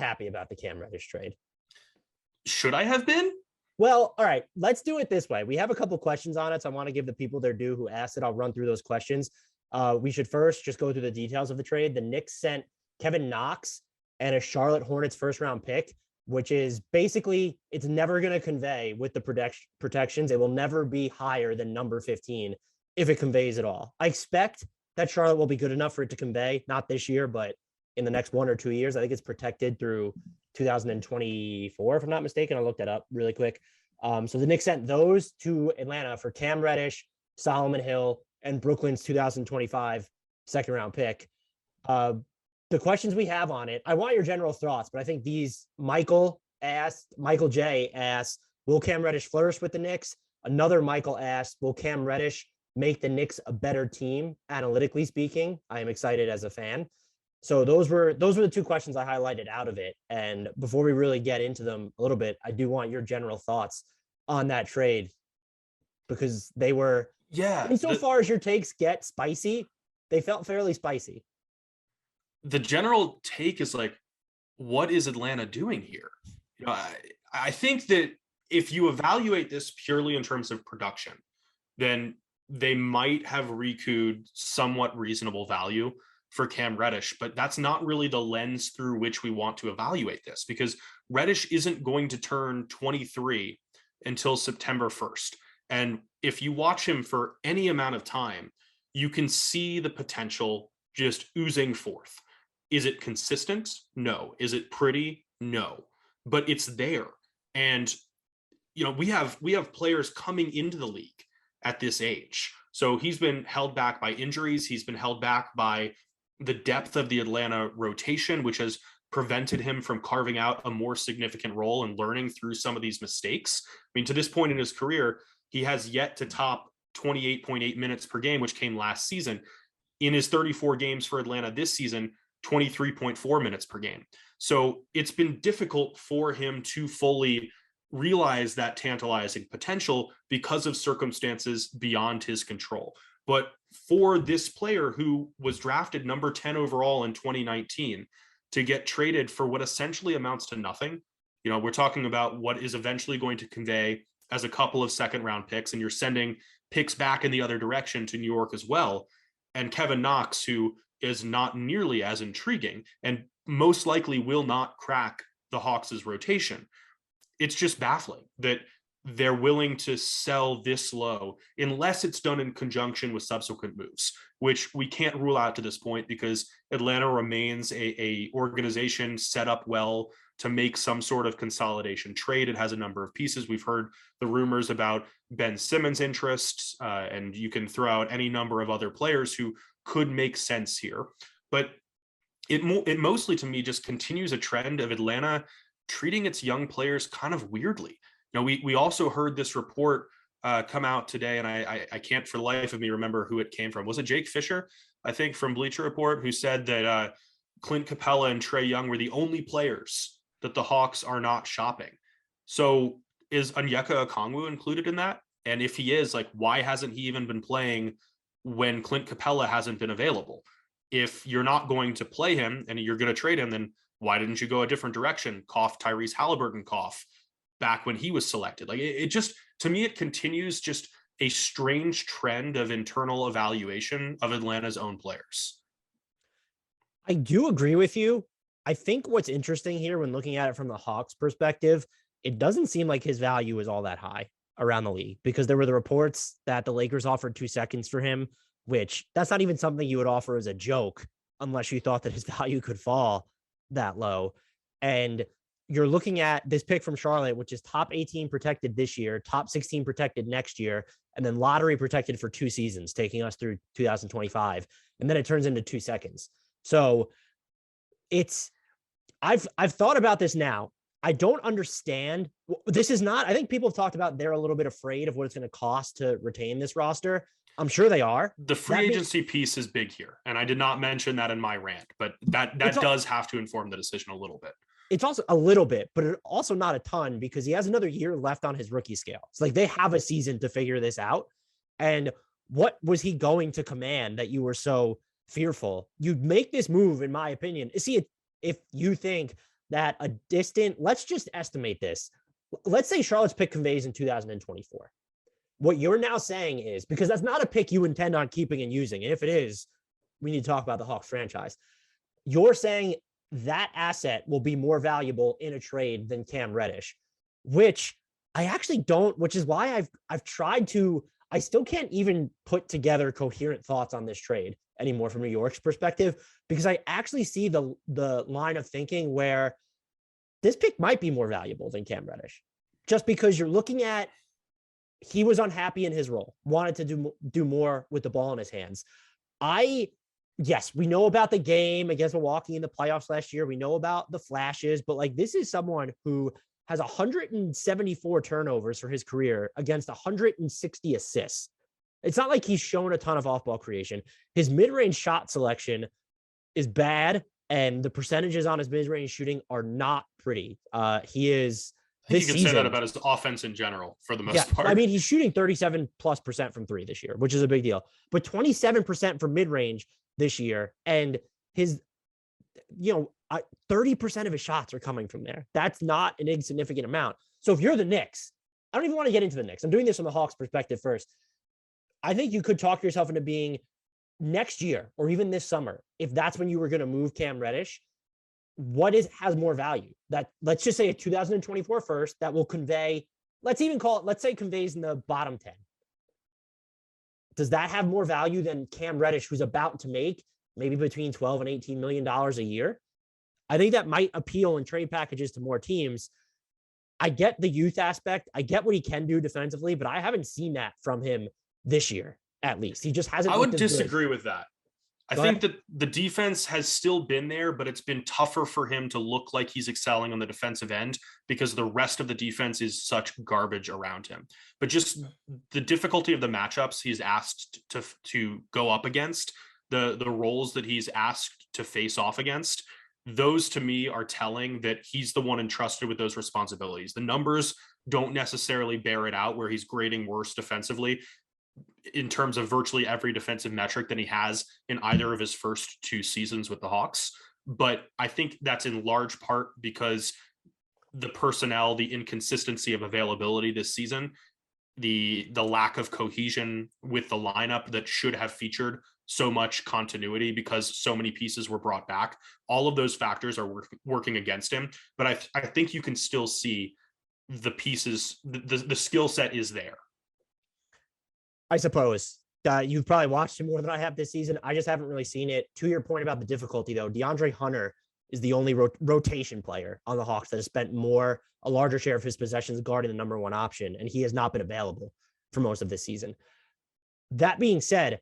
happy about the Cam Reddish trade. Should I have been? Well, all right, let's do it this way. We have a couple questions on it, so I want to give the people their due who asked it. I'll run through those questions. We should first just go through the details of the trade. The Knicks sent Kevin Knox and a Charlotte Hornets first-round pick, which is basically, it's never going to convey with the protections. It will never be higher than number 15 if it conveys at all. I expect that Charlotte will be good enough for it to convey, not this year, but in the next 1 or 2 years. I think it's protected through 2024, if I'm not mistaken. I looked that up really quick. So the Knicks sent those to Atlanta for Cam Reddish, Solomon Hill, and Brooklyn's 2025 second-round pick. The questions we have on it, I want your general thoughts, but I think these, Michael J asked, will Cam Reddish flourish with the Knicks? Another Michael asked, will Cam Reddish make the Knicks a better team, analytically speaking? I am excited as a fan. So those were the two questions I highlighted out of it. And before we really get into them a little bit, I do want your general thoughts on that trade, because they were, insofar as your takes get spicy, they felt fairly spicy. The general take is like, what is Atlanta doing here? You know, I think that if you evaluate this purely in terms of production, then they might have recouped somewhat reasonable value for Cam Reddish, but that's not really the lens through which we want to evaluate this, because Reddish isn't going to turn 23 until September 1st. And if you watch him for any amount of time, you can see the potential just oozing forth. Is it consistent? No. Is it pretty? No. But it's there. And, you know, we have players coming into the league at this age. So he's been held back by injuries. He's been held back by the depth of the Atlanta rotation, which has prevented him from carving out a more significant role and learning through some of these mistakes. I mean, to this point in his career, he has yet to top 28.8 minutes per game, which came last season. In his 34 games for Atlanta this season, 23.4 minutes per game. So it's been difficult for him to fully realize that tantalizing potential because of circumstances beyond his control. But for this player who was drafted number 10 overall in 2019 to get traded for what essentially amounts to nothing, you know, we're talking about what is eventually going to convey as a couple of second-round picks, and you're sending picks back in the other direction to New York as well. And Kevin Knox, who is not nearly as intriguing and most likely will not crack the Hawks' rotation. It's just baffling that they're willing to sell this low unless it's done in conjunction with subsequent moves, which we can't rule out to this point because Atlanta remains a organization set up well to make some sort of consolidation trade. It has a number of pieces. We've heard the rumors about Ben Simmons' interests, and you can throw out any number of other players who could make sense here. But it mostly, to me, just continues a trend of Atlanta treating its young players kind of weirdly. You know, we also heard this report come out today, and I can't for the life of me remember who it came from. Was it Jake Fisher, I think, from Bleacher Report, who said that Clint Capella and Trae Young were the only players that the Hawks are not shopping. So is Onyeka Okongwu included in that? And if he is, like, why hasn't he even been playing when Clint Capella hasn't been available? If you're not going to play him and you're going to trade him, then why didn't you go a different direction? Cough Tyrese Halliburton cough back when he was selected. Like it just, to me, it continues just a strange trend of internal evaluation of Atlanta's own players. I do agree with you. I think what's interesting here when looking at it from the Hawks perspective, it doesn't seem like his value is all that high around the league, because there were the reports that the Lakers offered 2 seconds for him, which that's not even something you would offer as a joke unless you thought that his value could fall that low. And you're looking at this pick from Charlotte, which is top 18 protected this year, top 16 protected next year, and then lottery protected for 2 seasons, taking us through 2025. And then it turns into 2 seconds. So it's, I've thought about this now. I don't understand. This is not, I think people have talked about they're a little bit afraid of what it's going to cost to retain this roster. I'm sure they are. The free agency piece is big here. And I did not mention that in my rant, but that does have to inform the decision a little bit. It's also a little bit, but also not a ton, because he has another year left on his rookie scale. It's like they have a season to figure this out. And what was he going to command that you were so fearful? You'd make this move, in my opinion. See, if you think that let's just estimate this. Let's say Charlotte's pick conveys in 2024. What you're now saying is, because that's not a pick you intend on keeping and using, and if it is, we need to talk about the Hawks franchise. You're saying that asset will be more valuable in a trade than Cam Reddish, which I actually don't, which is why I've tried to, I still can't even put together coherent thoughts on this trade anymore from New York's perspective, because I actually see the line of thinking where this pick might be more valuable than Cam Reddish, just because you're looking at, he was unhappy in his role, wanted to do more with the ball in his hands. Yes, we know about the game against Milwaukee in the playoffs last year. We know about the flashes, but like, this is someone who has 174 turnovers for his career against 160 assists. It's not like he's shown a ton of off-ball creation. His mid-range shot selection is bad, and the percentages on his mid-range shooting are not pretty. He is, I think you can say that about his offense in general for the most part. I mean, he's shooting 37+% from three this year, which is a big deal, but 27% from mid-range this year. And his, 30% of his shots are coming from there. That's not an insignificant amount. So if you're the Knicks, I don't even want to get into the Knicks. I'm doing this from the Hawks perspective first. I think you could talk yourself into being next year or even this summer, if that's when you were going to move Cam Reddish, has more value? That, let's just say a 2024 first that will convey, let's say conveys in the bottom 10. Does that have more value than Cam Reddish, who's about to make maybe between $12 and $18 million a year? I think that might appeal in trade packages to more teams. I get the youth aspect. I get what he can do defensively, but I haven't seen that from him this year, at least. He just hasn't. I would disagree with that. I think that the defense has still been there, but it's been tougher for him to look like he's excelling on the defensive end because the rest of the defense is such garbage around him. But just the difficulty of the matchups he's asked to go up against, the roles that he's asked to face off against, those to me are telling that he's the one entrusted with those responsibilities. The numbers don't necessarily bear it out, where he's grading worse defensively in terms of virtually every defensive metric than he has in either of his first two seasons with the Hawks. But I think that's in large part because the personnel, the inconsistency of availability this season, the lack of cohesion with the lineup that should have featured so much continuity because so many pieces were brought back. All of those factors are working against him. But I think you can still see the pieces, the skill set is there. I suppose. You've probably watched him more than I have this season. I just haven't really seen it. To your point about the difficulty, though, DeAndre Hunter is the only rotation player on the Hawks that has spent a larger share of his possessions guarding the number one option, and he has not been available for most of this season. That being said,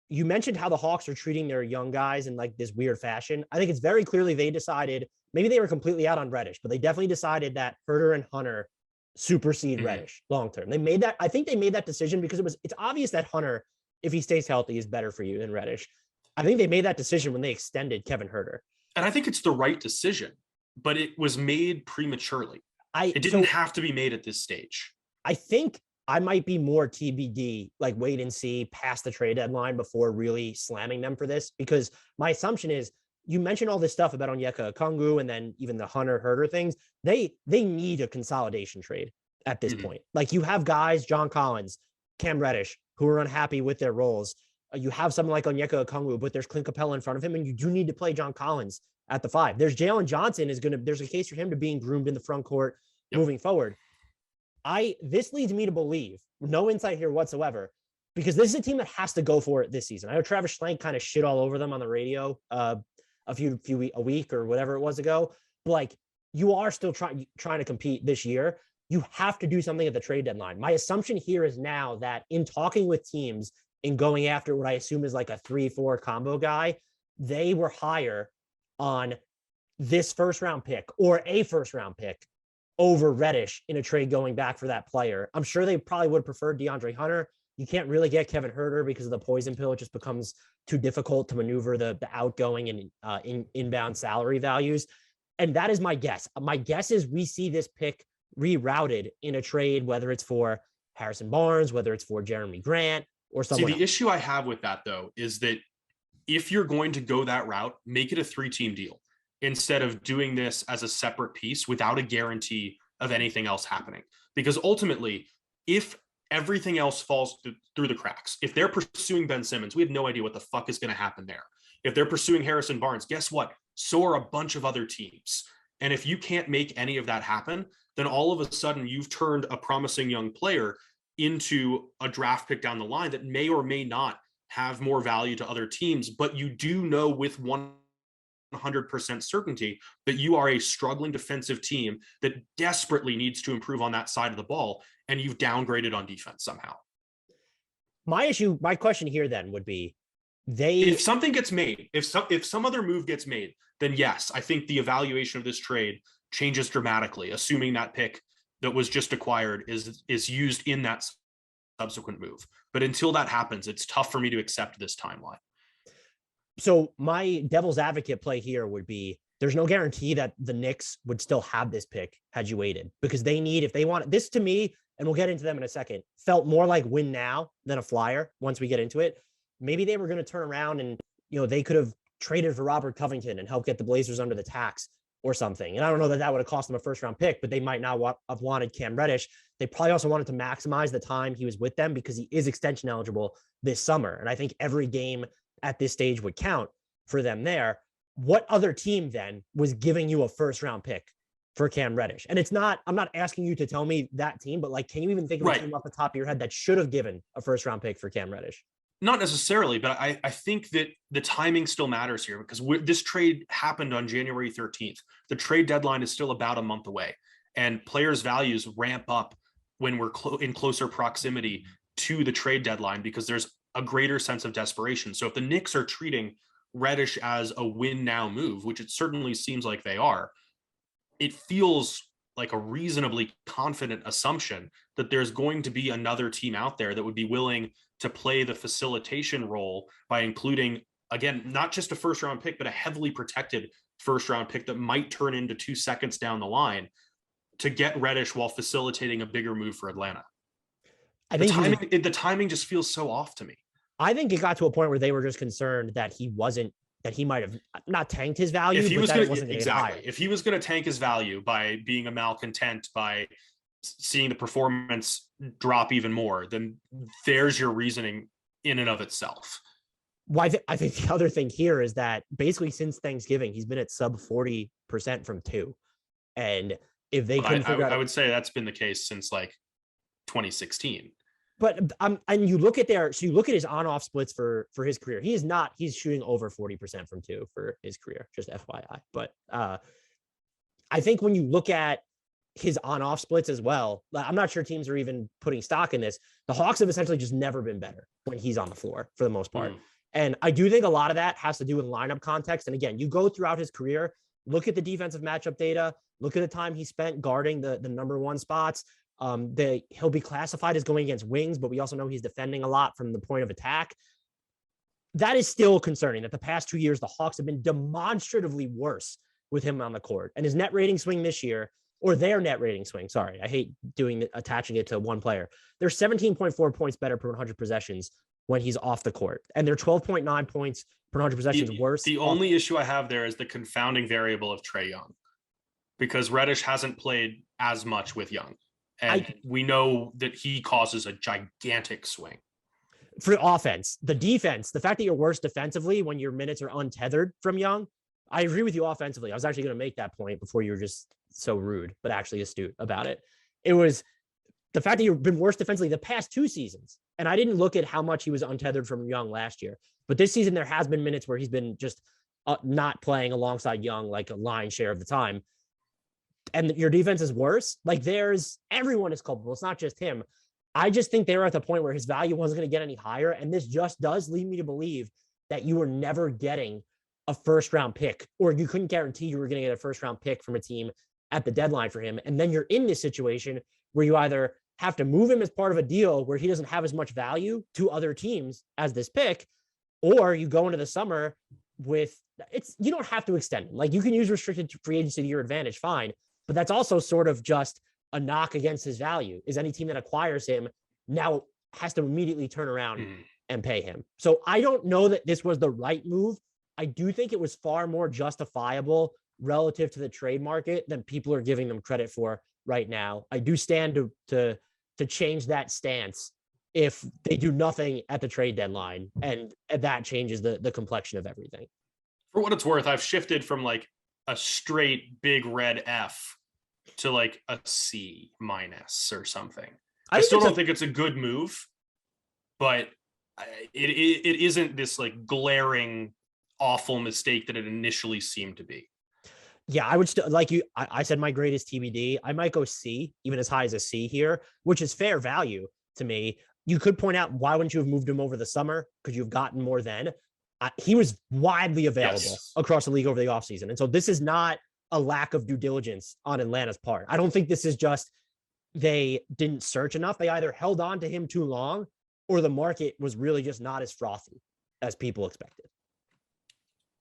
you mentioned how the Hawks are treating their young guys in like this weird fashion. I think it's very clearly they decided, maybe they were completely out on Reddish, but they definitely decided that Herter and Hunter supersede Reddish long term. I think they made that decision because it's obvious that Hunter, if he stays healthy, is better for you than Reddish. I think they made that decision when they extended Kevin Herter. And I think it's the right decision, but it was made prematurely. It didn't have to be made at this stage. I think I might be more TBD, like wait and see past the trade deadline before really slamming them for this, because my assumption is, you mentioned all this stuff about Onyeka Okongwu and then even the Hunter Herter things. They need a consolidation trade at this point. Like, you have guys, John Collins, Cam Reddish, who are unhappy with their roles. You have someone like Onyeka Okongwu, but there's Clint Capella in front of him, and you do need to play John Collins at the 5. There's Jalen Johnson there's a case for him to being groomed in the front court moving forward. This leads me to believe, no insight here whatsoever, because this is a team that has to go for it this season. I know Travis Schlenk kind of shit all over them on the radio a week or whatever it was ago, but like, you are still trying to compete this year. You have to do something at the trade deadline. My assumption here is now that in talking with teams and going after what I assume is like a 3-4 combo guy, they were higher on this first round pick or a first round pick over Reddish in a trade going back for that player. I'm sure they probably would have preferred DeAndre Hunter. You can't really get Kevin Herter because of the poison pill. It just becomes too difficult to maneuver the outgoing and inbound salary values. And that is my guess. My guess is we see this pick rerouted in a trade, whether it's for Harrison Barnes, whether it's for Jeremy Grant or someone else. The issue I have with that, though, is that if you're going to go that route, make it a 3-team deal. instead of doing this as a separate piece without a guarantee of anything else happening. Because ultimately, if everything else falls through the cracks, if they're pursuing Ben Simmons, we have no idea what the fuck is going to happen there. If they're pursuing Harrison Barnes, guess what? So are a bunch of other teams. And if you can't make any of that happen, then all of a sudden you've turned a promising young player into a draft pick down the line that may or may not have more value to other teams, but you do know with 100% certainty that you are a struggling defensive team that desperately needs to improve on that side of the ball, and you've downgraded on defense somehow. My question here then would be, if something gets made, if some other move gets made, then yes, I think the evaluation of this trade changes dramatically, assuming that pick that was just acquired is used in that subsequent move. But until that happens, it's tough for me to accept this timeline. So my devil's advocate play here would be, there's no guarantee that the Knicks would still have this pick had you waited, because they need, if they want this, to me, and we'll get into them in a second, felt more like win now than a flyer once we get into it. Maybe they were going to turn around and, they could have traded for Robert Covington and help get the Blazers under the tax or something. And I don't know that would have cost them a first round pick, but they might not have wanted Cam Reddish. They probably also wanted to maximize the time he was with them because he is extension eligible this summer. And I think every game at this stage would count for them there. What other team then was giving you a first round pick for Cam Reddish? And I'm not asking you to tell me that team, but like, can you even think of a team off the top of your head that should have given a first round pick for Cam Reddish? Not necessarily, but I think that the timing still matters here, because this trade happened on January 13th. The trade deadline is still about a month away, and players' values ramp up when we're in closer proximity to the trade deadline because there's a greater sense of desperation. So if the Knicks are treating Reddish as a win now move, which it certainly seems like they are, it feels like a reasonably confident assumption that there's going to be another team out there that would be willing to play the facilitation role by including, again, not just a first round pick, but a heavily protected first round pick that might turn into 2 seconds down the line to get Reddish while facilitating a bigger move for Atlanta. I think the timing just feels so off to me. I think it got to a point where they were just concerned that he might have not tanked his value. If he was going to if he was going to tank his value by being a malcontent, by seeing the performance drop even more, then there's your reasoning in and of itself. Well, I think the other thing here is that basically since Thanksgiving, he's been at sub 40% from 2. And if they couldn't figure out, I would say that's been the case since like 2016. But and you look at his on-off splits for his career. He's shooting over 40% from 2 for his career, just FYI. But I think when you look at his on-off splits as well, I'm not sure teams are even putting stock in this. The Hawks have essentially just never been better when he's on the floor for the most part. And I do think a lot of that has to do with lineup context. And again, you go throughout his career, look at the defensive matchup data, look at the time he spent guarding the number 1 spots. He'll be classified as going against wings, but we also know he's defending a lot from the point of attack. That is still concerning that the past 2 years, the Hawks have been demonstratively worse with him on the court. And his net rating swing this year, or their net rating swing, sorry, I hate attaching it to one player. They're 17.4 points better per 100 possessions when he's off the court. And they're 12.9 points per 100 possessions worse. The only issue I have there is the confounding variable of Trae Young, because Reddish hasn't played as much with Young. And we know that he causes a gigantic swing. For offense, the defense, the fact that you're worse defensively when your minutes are untethered from Young, I agree with you offensively. I was actually going to make that point before you were just so rude, but actually astute about it. It was the fact that you've been worse defensively the past 2 seasons. And I didn't look at how much he was untethered from Young last year, but this season there has been minutes where he's been just not playing alongside Young like a lion's share of the time. And your defense is worse. Like everyone is culpable. It's not just him. I just think they were at the point where his value wasn't going to get any higher. And this just does lead me to believe that you were never getting a first round pick, or you couldn't guarantee you were going to get a first round pick from a team at the deadline for him. And then you're in this situation where you either have to move him as part of a deal where he doesn't have as much value to other teams as this pick, or you go into the summer with you don't have to extend him. Like you can use restricted free agency to your advantage. Fine. But that's also sort of just a knock against his value, is any team that acquires him now has to immediately turn around and pay him. So I don't know that this was the right move. I do think it was far more justifiable relative to the trade market than people are giving them credit for right now. I do stand to change that stance if they do nothing at the trade deadline, and that changes the complexion of everything. For what it's worth, I've shifted from like a straight big red F to like a C minus or something. I still don't think it's a good move, but it isn't this like glaring awful mistake that it initially seemed to be. Yeah, I would still like you. I said my grade is TBD. I might go C, even as high as a C here, which is fair value to me. You could point out, why wouldn't you have moved him over the summer? Could you have gotten more then? He was widely available across the league over the offseason. And so this is not a lack of due diligence on Atlanta's part. I don't think this is just they didn't search enough. They either held on to him too long, or the market was really just not as frothy as people expected.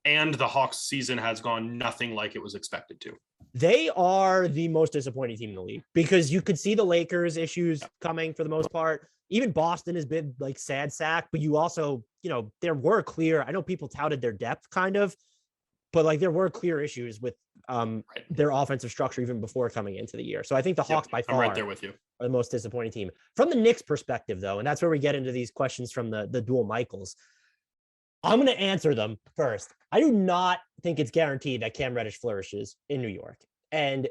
And the Hawks season has gone nothing like it was expected to. They are the most disappointing team in the league, because you could see the Lakers issues coming for the most part. Even Boston has been like sad sack, but you also, there were clear, I know people touted their depth kind of, but like there were clear issues with their offensive structure even before coming into the year. So I think the Hawks by far I'm right there with you. Are the most disappointing team. From the Knicks perspective though, and that's where we get into these questions from the dual Michaels. I'm going to answer them first. I do not think it's guaranteed that Cam Reddish flourishes in New York. And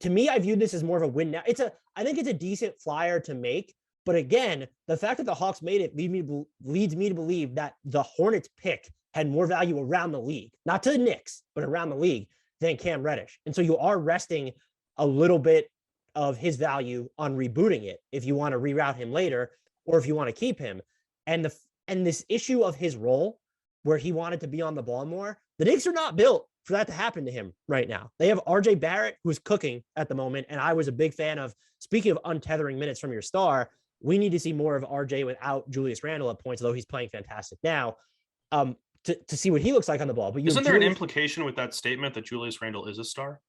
to me, I view this as more of a win now. I think it's a decent flyer to make. But again, the fact that the Hawks made it leads me to believe that the Hornets pick had more value around the league, not to the Knicks, but around the league than Cam Reddish. And so you are resting a little bit of his value on rebooting it if you want to reroute him later, or if you want to keep him. And this issue of his role, where he wanted to be on the ball more, the Knicks are not built for that to happen to him right now. They have RJ Barrett, who's cooking at the moment. And I was a big fan of, speaking of untethering minutes from your star, we need to see more of RJ without Julius Randle at points, although he's playing fantastic now, to see what he looks like on the ball. But isn't there an implication with that statement that Julius Randle is a star?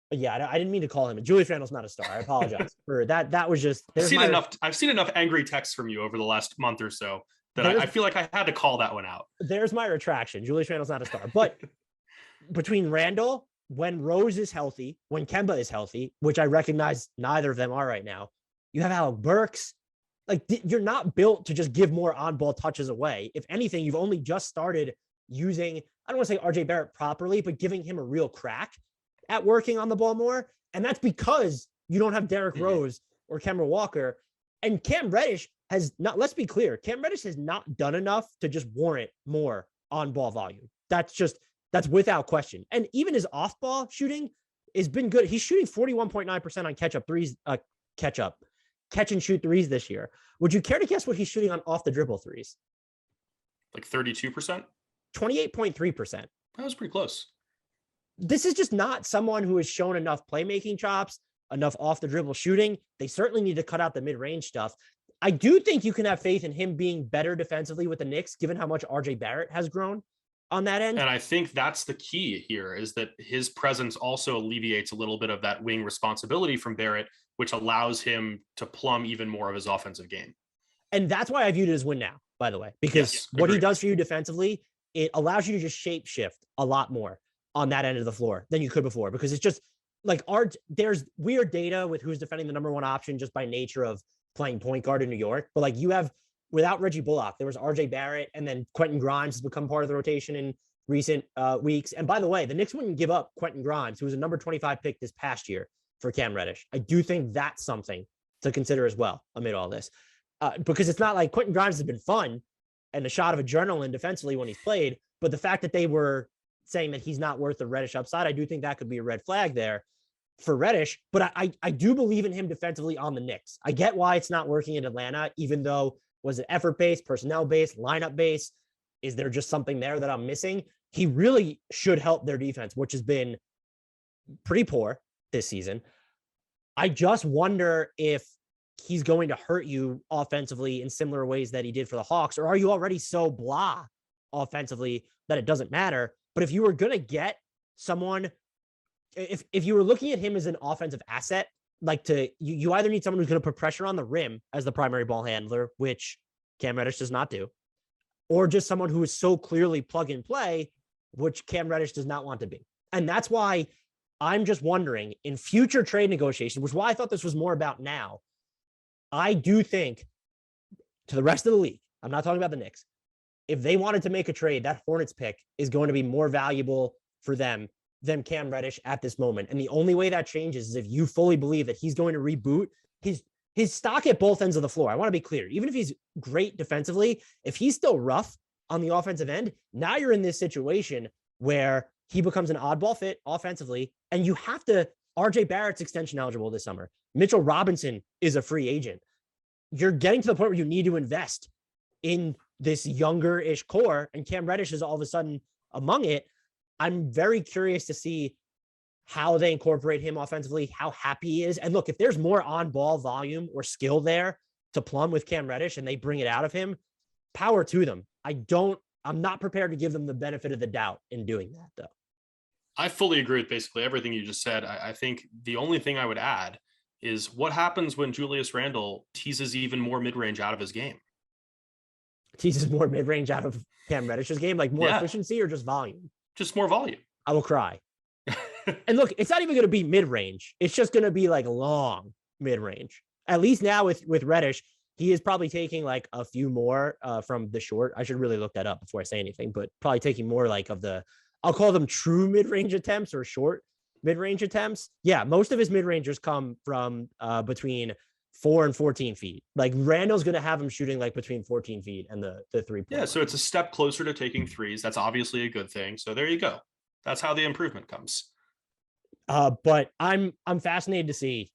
Yeah, I didn't mean to call him. Julius Randle's not a star. I apologize for that. That was just. I've seen enough angry texts from you over the last month or so that I feel like I had to call that one out. There's my retraction. Julius Randle's not a star. But between Randle, when Rose is healthy, when Kemba is healthy, which I recognize neither of them are right now, you have Alec Burks. Like, you're not built to just give more on-ball touches away. If anything, you've only just started using, I don't want to say RJ Barrett properly, but giving him a real crack at working on the ball more. And that's because you don't have Derrick Rose or Kemba Walker. And Cam Reddish has not, let's be clear, Cam Reddish has not done enough to just warrant more on-ball volume. That's without question. And even his off-ball shooting has been good. He's shooting 41.9% on catch and shoot threes this year. Would you care to guess what he's shooting on off the dribble threes? Like 32%? 28.3%. That was pretty close. This is just not someone who has shown enough playmaking chops, enough off the dribble shooting. They certainly need to cut out the mid-range stuff. I do think you can have faith in him being better defensively with the Knicks, given how much RJ Barrett has grown on that end. And I think that's the key here, is that his presence also alleviates a little bit of that wing responsibility from Barrett, which allows him to plumb even more of his offensive game. And that's why I viewed it as win now, by the way, because what he does for you defensively, it allows you to just shape shift a lot more on that end of the floor than you could before, because it's just like there's weird data with who's defending the number one option just by nature of playing point guard in New York. But like, you have, without Reggie Bullock, there was RJ Barrett, and then Quentin Grimes has become part of the rotation in recent weeks. And by the way, the Knicks wouldn't give up Quentin Grimes, who was a number 25 pick this past year, for Cam Reddish. I do think that's something to consider as well amid all this, because it's not like Quentin Grimes has been fun and a shot of adrenaline defensively when he's played, but the fact that they were saying that he's not worth the Reddish upside, I do think that could be a red flag there for Reddish. But I do believe in him defensively on the Knicks. I get why it's not working in Atlanta, even though, was it effort-based, personnel-based, lineup-based? Is there just something there that I'm missing? He really should help their defense, which has been pretty poor this season. I just wonder if he's going to hurt you offensively in similar ways that he did for the Hawks, or are you already so blah offensively that it doesn't matter? But if you were going to get someone, if you were looking at him as an offensive asset, like you either need someone who's going to put pressure on the rim as the primary ball handler, which Cam Reddish does not do, or just someone who is so clearly plug and play which Cam Reddish does not want to be. And that's why I'm just wondering in future trade negotiations, which is why I thought this was more about now. I do think to the rest of the league, I'm not talking about the Knicks, if they wanted to make a trade, that Hornets pick is going to be more valuable for them than Cam Reddish at this moment. And the only way that changes is if you fully believe that he's going to reboot his stock at both ends of the floor. I want to be clear. Even if he's great defensively, if he's still rough on the offensive end, now you're in this situation where he becomes an oddball fit offensively, and you have to. RJ Barrett's extension eligible this summer. Mitchell Robinson is a free agent. You're getting to the point where you need to invest in this younger-ish core, and Cam Reddish is all of a sudden among it. I'm very curious to see how they incorporate him offensively, how happy he is. And look, if there's more on-ball volume or skill there to plumb with Cam Reddish and they bring it out of him, power to them. I'm not prepared to give them the benefit of the doubt in doing that, though. I fully agree with basically everything you just said. I think the only thing I would add is what happens when Julius Randle teases even more mid-range out of his game. Teases more mid-range out of Cam Reddish's game, like more efficiency or just volume? Just more volume. I will cry. And look, it's not even going to be mid-range. It's just going to be like long mid-range. At least now with Reddish, he is probably taking like a few more from the short. I should really look that up before I say anything, but probably taking more like of the, I'll call them true mid-range attempts or short mid-range attempts. Yeah, most of his mid-rangers come from between 4 and 14 feet. Like Randall's going to have him shooting like between 14 feet and the 3-point. Yeah, so it's a step closer to taking threes. That's obviously a good thing. So there you go. That's how the improvement comes. But I'm fascinated to see.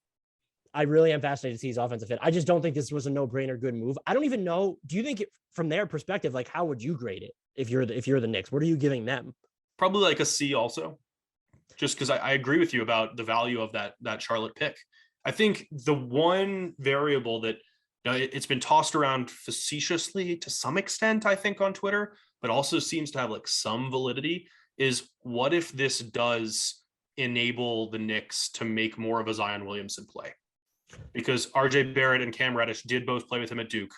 I really am fascinated to see his offensive fit. I just don't think this was a no-brainer good move. I don't even know. Do you think from their perspective, like how would you grade it if you're the Knicks? What are you giving them? Probably like a C also, just because I agree with you about the value of that Charlotte pick. I think the one variable that it's been tossed around facetiously to some extent, I think on Twitter, but also seems to have like some validity is what if this does enable the Knicks to make more of a Zion Williamson play? Because RJ Barrett and Cam Reddish did both play with him at Duke.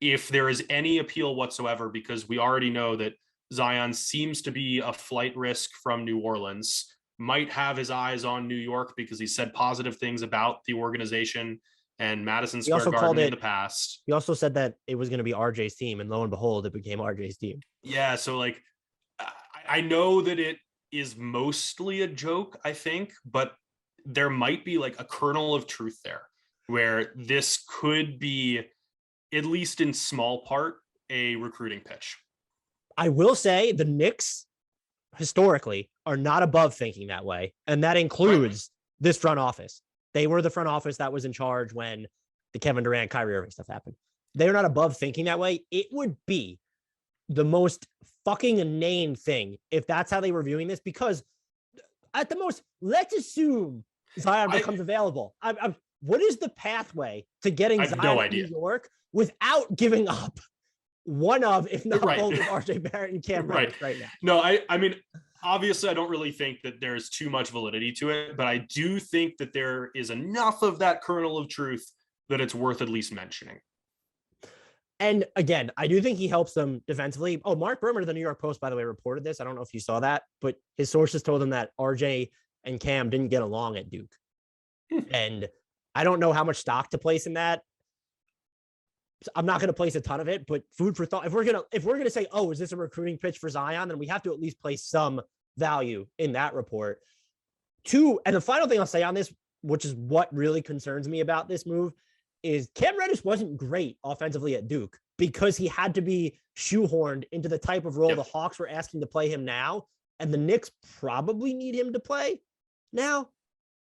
If there is any appeal whatsoever, because we already know that Zion seems to be a flight risk from New Orleans, might have his eyes on New York because he said positive things about the organization and Madison Square Garden in the past. He also said that it was going to be RJ's team, and lo and behold, it became RJ's team. Yeah, so like I know that it is mostly a joke, I think, but there might be like a kernel of truth there where this could be, at least in small part, a recruiting pitch. I will say the Knicks historically are not above thinking that way. And that includes this front office. They were the front office that was in charge when the Kevin Durant, Kyrie Irving stuff happened. They're not above thinking that way. It would be the most fucking inane thing if that's how they were viewing this, because at the most, let's assume Zion becomes available. What is the pathway to getting Zion to New York without giving up one of, if not both, of RJ Barrett and Cam Reddish right now? No, I mean, obviously, I don't really think that there's too much validity to it, but I do think that there is enough of that kernel of truth that it's worth at least mentioning. And again, I do think he helps them defensively. Oh, Mark Berman of the New York Post, by the way, reported this. I don't know if you saw that, but his sources told him that RJ and Cam didn't get along at Duke. And I don't know how much stock to place in that. I'm not going to place a ton of it, but food for thought. If we're going to say, oh, is this a recruiting pitch for Zion? Then we have to at least place some value in that report. And the final thing I'll say on this, which is what really concerns me about this move, is Cam Reddish wasn't great offensively at Duke because he had to be shoehorned into the type of role the Hawks were asking to play him now, and the Knicks probably need him to play now.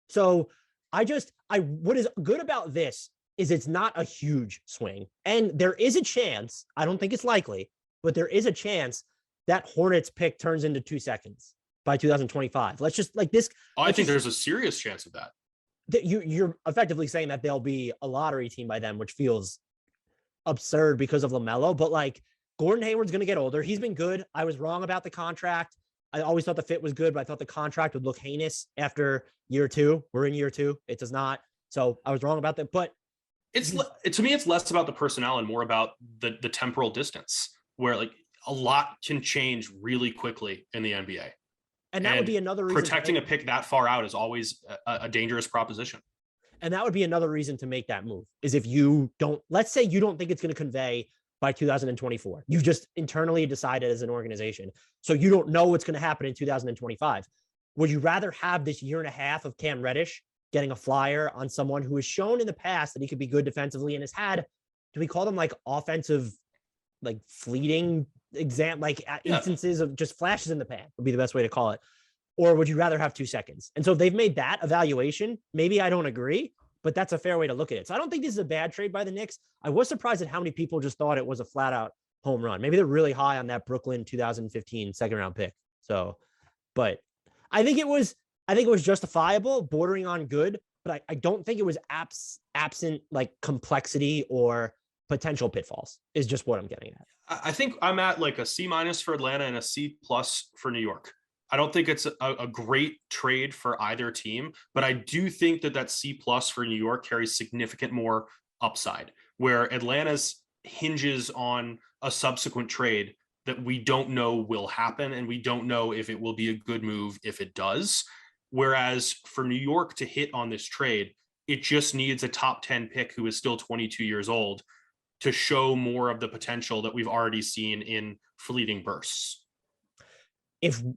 So what is good about this is it's not a huge swing. And there is a chance, I don't think it's likely, but there is a chance that Hornets pick turns into 2 seconds by 2025. Let's just like this. I think there's a serious chance of that. You're effectively saying that they'll be a lottery team by then, which feels absurd because of LaMelo. But like Gordon Hayward's going to get older. He's been good. I was wrong about the contract. I always thought the fit was good, but I thought the contract would look heinous after year 2. We're in year 2. It does not. So I was wrong about that. But to me, it's less about the personnel and more about the temporal distance, where like a lot can change really quickly in the NBA. And that would be another reason protecting a pick that far out is always a dangerous proposition. And that would be another reason to make that move is if you don't, let's say you don't think it's going to convey by 2024. You've just internally decided as an organization. So you don't know what's going to happen in 2025. Would you rather have this year and a half of Cam Reddish getting a flyer on someone who has shown in the past that he could be good defensively and has had, do we call them like offensive, like fleeting instances of just flashes in the pan would be the best way to call it? Or would you rather have 2 seconds? And so they've made that evaluation. Maybe I don't agree, but that's a fair way to look at it. So I don't think this is a bad trade by the Knicks. I was surprised at how many people just thought it was a flat out home run. Maybe they're really high on that Brooklyn 2015 second round pick. So, but I think it was justifiable, bordering on good, but I don't think it was absent like complexity or potential pitfalls is just what I'm getting at. I think I'm at like a C- for Atlanta and a C+ for New York. I don't think it's a great trade for either team, but I do think that C+ for New York carries significant more upside, where Atlanta's hinges on a subsequent trade that we don't know will happen, and we don't know if it will be a good move if it does. Whereas for New York to hit on this trade, it just needs a top 10 pick who is still 22 years old to show more of the potential that we've already seen in fleeting bursts.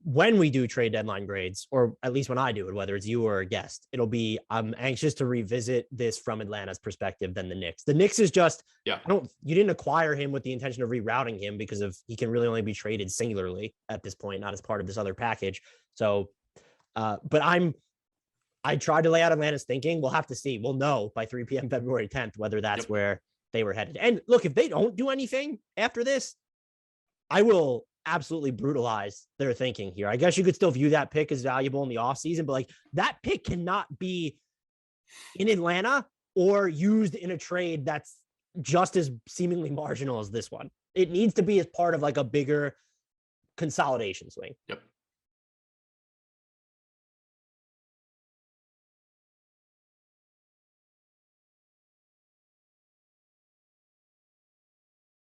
When we do trade deadline grades, or at least when I do it, whether it's you or a guest, it'll be, I'm anxious to revisit this from Atlanta's perspective than the Knicks. The Knicks is just, you didn't acquire him with the intention of rerouting him because he can really only be traded singularly at this point, not as part of this other package. So, but I tried to lay out Atlanta's thinking. We'll have to see. We'll know by 3 p.m. February 10th, whether that's where they were headed. And look, if they don't do anything after this, I will absolutely brutalize their thinking here. I guess you could still view that pick as valuable in the offseason, but like that pick cannot be in Atlanta or used in a trade that's just as seemingly marginal as this one. It needs to be as part of like a bigger consolidation swing. Yep.